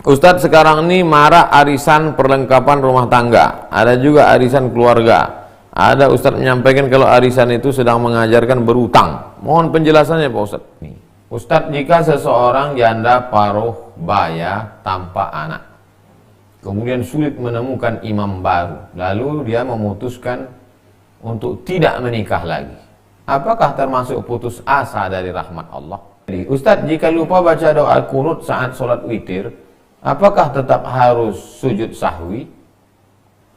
Ustadz sekarang ini marah arisan perlengkapan rumah tangga, ada juga arisan keluarga. Ada Ustadz menyampaikan kalau arisan itu sedang mengajarkan berutang. Mohon penjelasannya Pak Ustadz. Ustadz, jika seseorang janda paruh baya tanpa anak, kemudian sulit menemukan imam baru, lalu dia memutuskan untuk tidak menikah lagi, apakah termasuk putus asa dari rahmat Allah? Ustadz, jika lupa baca doa kunut saat sholat witir, apakah tetap harus sujud sahwi?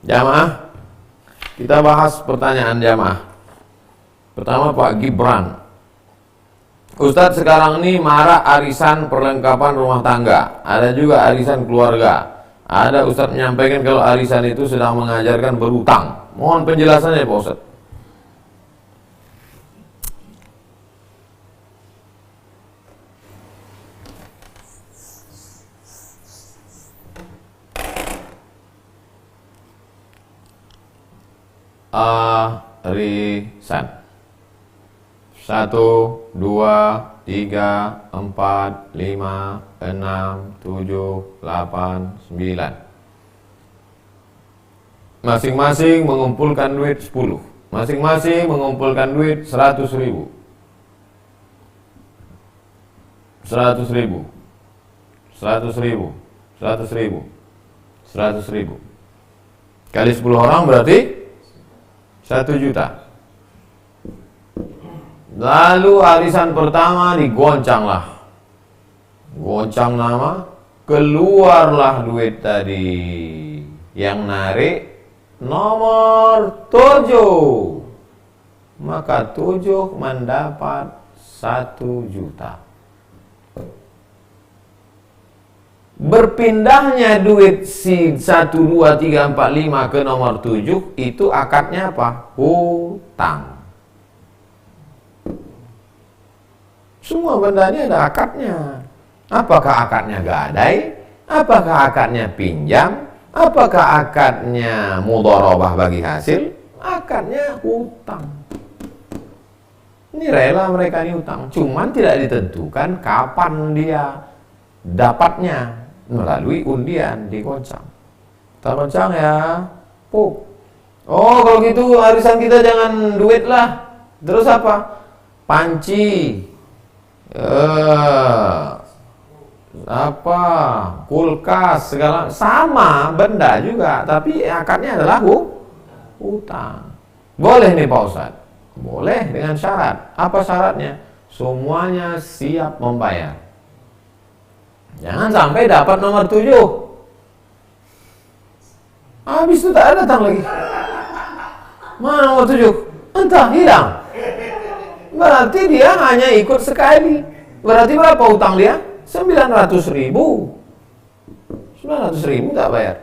Jamaah, kita bahas pertanyaan jamaah. Pertama Pak Gibran. Ustadz sekarang ini marah arisan perlengkapan rumah tangga, ada juga arisan keluarga. Ada Ustadz menyampaikan kalau arisan itu sedang mengajarkan berutang. Mohon penjelasannya Pak Ustadz. Arisan 1, 2, 3, 4, 5, 6, 7, 8, 9. Masing-masing mengumpulkan duit 10. Masing-masing mengumpulkan duit 100 ribu. 100 ribu. 100 ribu. 100 ribu. 100 ribu. Kali 10 orang berarti 1 juta. Lalu arisan pertama digoncanglah. Goncang nama, keluarlah duit tadi. Yang narik nomor 7. Maka 7 mendapat 1 juta. Berpindahnya duit si 1, 2, 3, 4, 5 ke nomor 7, itu akadnya apa? Hutang. Semua benda ini ada akadnya. Apakah akadnya gadai? Apakah akadnya pinjam? Apakah akadnya mudharabah bagi hasil? Akadnya hutang. Ini rela mereka ini hutang. Cuman tidak ditentukan kapan dia dapatnya. Melalui undian digoncang. Kita goncang ya. Oh kalau gitu arisan kita jangan duit lah. Terus apa? Panci. Kulkas, segala sama benda juga, tapi akadnya adalah hutang. Boleh nih Pak Ustadz? Boleh dengan syarat. Apa syaratnya? Semuanya siap membayar. Jangan sampai dapat nomor 7, habis itu tak datang lagi. Mana nomor 7? Entah, hilang. Berarti dia hanya ikut sekali. Berarti berapa hutang dia? 900 ribu. 900 ribu tak bayar.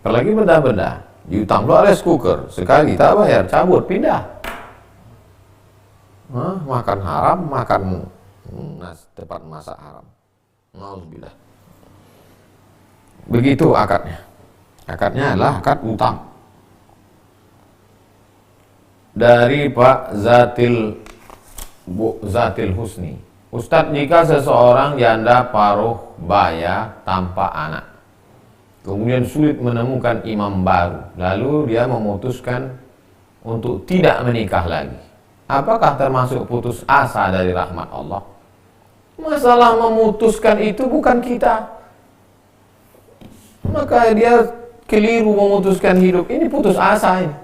Apalagi benda-benda diutang dulu rice cooker, sekali tak bayar, cabut, pindah. Makan haram, makan tempat masak haram. Nauzubillah. Begitu akadnya. Akadnya adalah akad utang. Dari Pak Zatil Husni. Ustadz, jika seseorang janda paruh baya tanpa anak, kemudian sulit menemukan imam baru, lalu dia memutuskan untuk tidak menikah lagi, apakah termasuk putus asa dari rahmat Allah? Masalah memutuskan itu bukan kita. Maka dia keliru memutuskan hidup. Ini putus asa ini.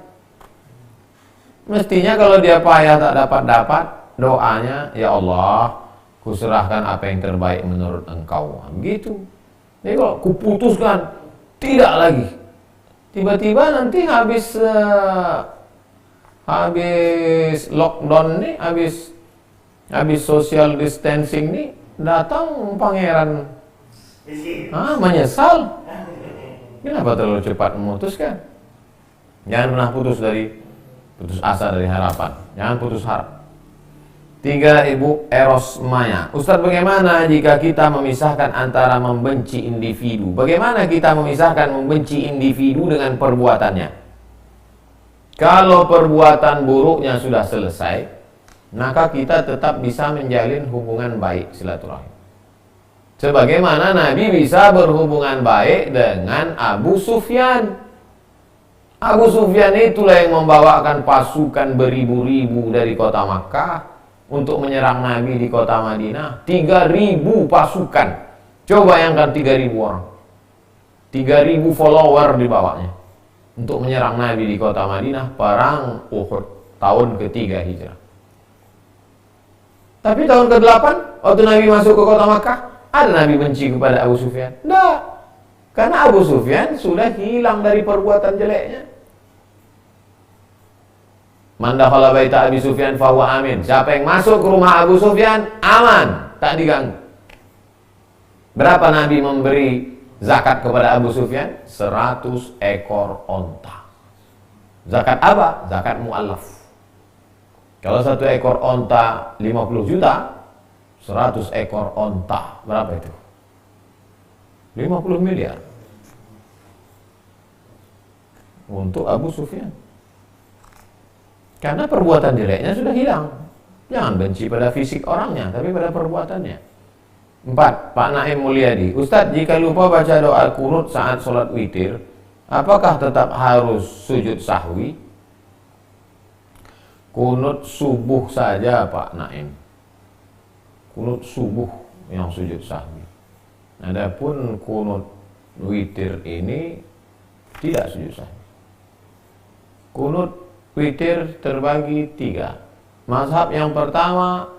Mestinya kalau dia payah tak dapat, doanya, ya Allah, kuserahkan apa yang terbaik menurut Engkau. Begitu. Jadi kalau kuputuskan tidak lagi, tiba-tiba nanti habis lockdown nih, habis social distancing nih, datang pangeran menyesal. Kenapa terlalu cepat memutuskan? Jangan pernah putus asa dari harapan. Jangan putus harap. 3, Ibu Eros Maya. Ustadz, bagaimana jika kita memisahkan antara membenci individu? Bagaimana kita memisahkan membenci individu dengan perbuatannya? Kalau perbuatan buruknya sudah selesai, maka kita tetap bisa menjalin hubungan baik, silaturahim. Sebagaimana Nabi bisa berhubungan baik dengan Abu Sufyan. Abu Sufyan itulah yang membawakan pasukan beribu-ribu dari kota Makkah untuk menyerang Nabi di kota Madinah. 3.000 pasukan. Coba bayangkan 3.000 orang. 3.000 follower dibawanya untuk menyerang Nabi di kota Madinah, perang Uhud tahun ketiga Hijrah. Tapi tahun ke-8 waktu Nabi masuk ke kota Makkah, ada Nabi benci kepada Abu Sufyan? Tidak. Karena Abu Sufyan sudah hilang dari perbuatan jeleknya. Man dakhala baita Abi Sufyan fahuwa amin. Siapa yang masuk ke rumah Abu Sufyan, aman, tak diganggu. Berapa Nabi memberi zakat kepada Abu Sufyan? 100 ekor onta. Zakat apa? Zakat mu'allaf. Kalau 1 ekor onta 50 juta, 100 ekor onta, berapa itu? 50 miliar untuk Abu Sufyan. Karena perbuatan jeleknya sudah hilang. Jangan benci pada fisik orangnya, tapi pada perbuatannya. 4. Pak Naim Mulyadi, Ustadz, jika lupa baca doa kunut saat sholat witir, apakah tetap harus sujud sahwi? Kunut subuh saja Pak Naim. Kunut subuh yang sujud sahwi. Adapun kunut witir ini tidak sujud sahwi. Kunut witir terbagi 3. Mazhab yang pertama,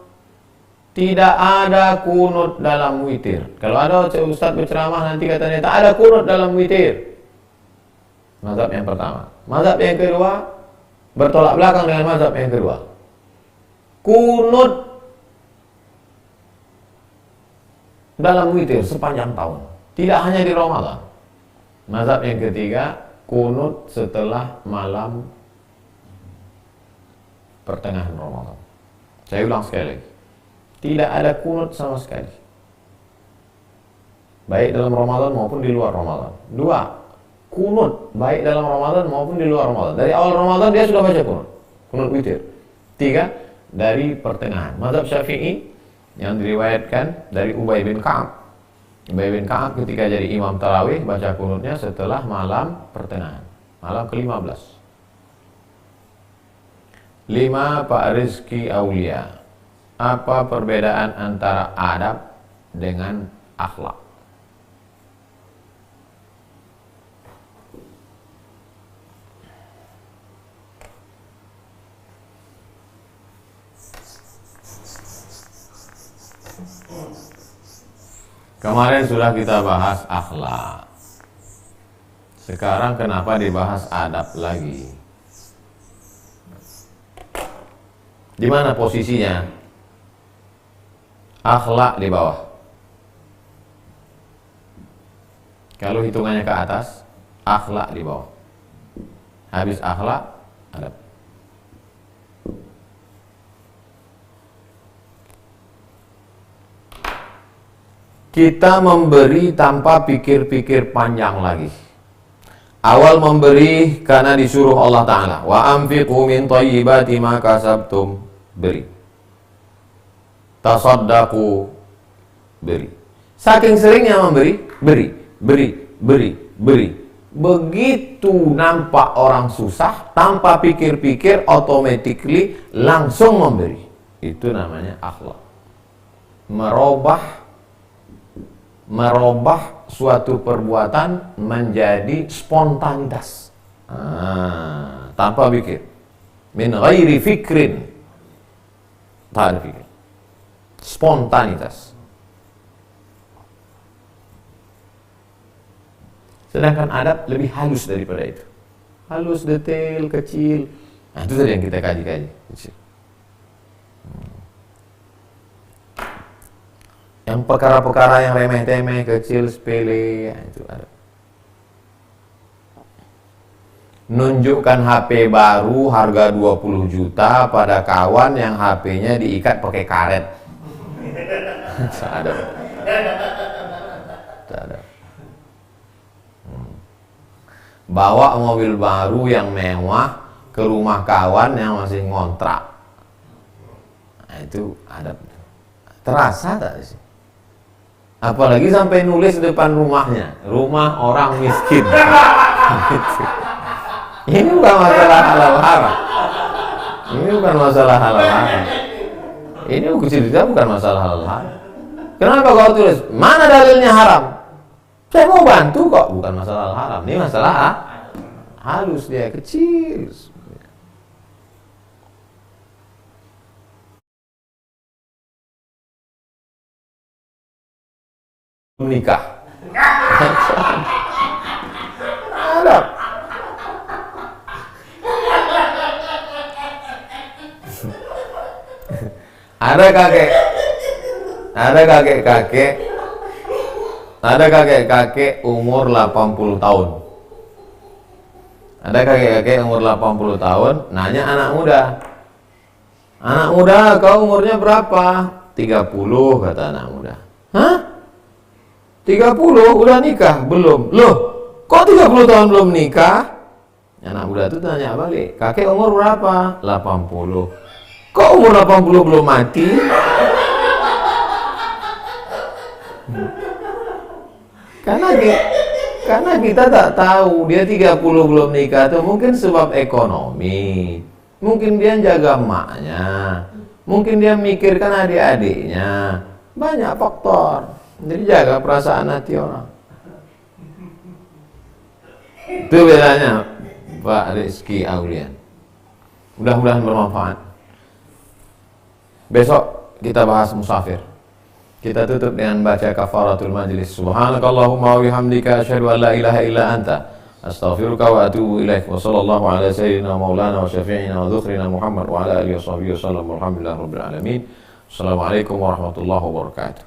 tidak ada kunut dalam witir. Kalau ada ustadz berceramah nanti katanya tak ada kunut dalam witir. Mazhab yang pertama. Mazhab yang kedua, bertolak belakang dengan mazhab yang kedua. Kunut dalam witir sepanjang tahun, tidak hanya di Ramadan. Mazhab yang ketiga, kunut setelah malam pertengahan Ramadan. Saya ulang sekali lagi, tidak ada kunut sama sekali, baik dalam Ramadan maupun di luar Ramadan. 2, kunut baik dalam Ramadan maupun di luar Ramadan. Dari awal Ramadan dia sudah baca kunut witir. 3, dari pertengahan. Mazhab Syafi'i yang diriwayatkan dari Ubay bin Ka'ab. Ubay bin Ka'ab ketika jadi imam tarawih baca kunutnya setelah malam pertengahan, malam ke-15. 5. Pak Rizki Aulia, apa perbedaan antara adab dengan akhlak? Kemarin sudah kita bahas akhlak. Sekarang kenapa dibahas adab lagi? Di mana posisinya? Akhlak di bawah. Kalau hitungannya ke atas, akhlak di bawah. Habis akhlak, adab. Kita memberi tanpa pikir-pikir panjang lagi. Awal memberi karena disuruh Allah Ta'ala. Wa anfiqu min thayyibati ma kasabtum. Beri. Tasaddaqu. Beri. Saking seringnya memberi, beri. Begitu nampak orang susah, tanpa pikir-pikir, automatically langsung memberi. Itu namanya akhlak. Merubah suatu perbuatan menjadi spontanitas, tanpa pikir, min ghairi fikrin, tak ada pikir, spontanitas. Sedangkan adab lebih halus daripada itu, halus, detail, kecil. Nah, itu tadi yang kita kaji-kaji. Yang perkara-perkara yang remeh-temeh, kecil, sepele, ya, itu ada. Nunjukkan HP baru harga 20 juta pada kawan yang HP-nya diikat pakai karet. Ada. Ada. Bawa mobil baru yang mewah ke rumah kawan yang masih ngontrak. Nah, itu ada. Terasa tak sih? Apalagi sampai nulis depan rumahnya, rumah orang miskin. Ini bukan masalah halal haram. Ini bukan masalah halal haram. Ini buku cerita bukan masalah halal haram. Kenapa kau tulis? Mana dalilnya haram? Saya mau bantu kok, bukan masalah haram. Ini masalah halus, dia kecil. Menikah. Ada. Ada kakek-kakek umur 80 tahun. Ada kakek-kakek umur 80 tahun nanya anak muda. Anak muda, kau umurnya berapa? 30, kata anak muda. Hah? 30 udah nikah? Belum. Loh, kok 30 tahun belum nikah? Anak muda itu tanya balik, kakek umur berapa? 80. Kok umur 80 belum mati? Karena kita tak tahu dia 30 belum nikah itu mungkin sebab ekonomi. Mungkin dia jaga emaknya. Mungkin dia mikirkan adik-adiknya. Banyak faktor. Jadi jaga perasaan hati orang. Itu bedanya Pak Rizky Aulian. Mudah-mudahan bermanfaat. Besok kita bahas musafir. Kita tutup dengan baca kafaratul majlis. Subhanakallahumma wa bihamdika asyhadu an la ilaha illa anta astaghfiruka wa atubu ilaik. Wa sallallahu ala sayyidina maulana wa syafi'ina wa dzukhrina Muhammad wa ala alihi wa sahbihi wasallam. Alhamdulillahi rabbil alamin. Assalamualaikum warahmatullahi wabarakatuh.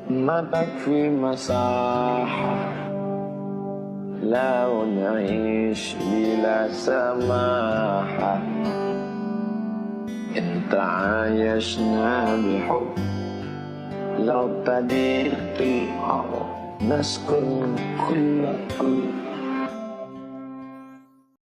ما تكفي مساحة لا نعيش بلا سماحة إن تعايشنا بحب لو تضيق الأرض نسكن كل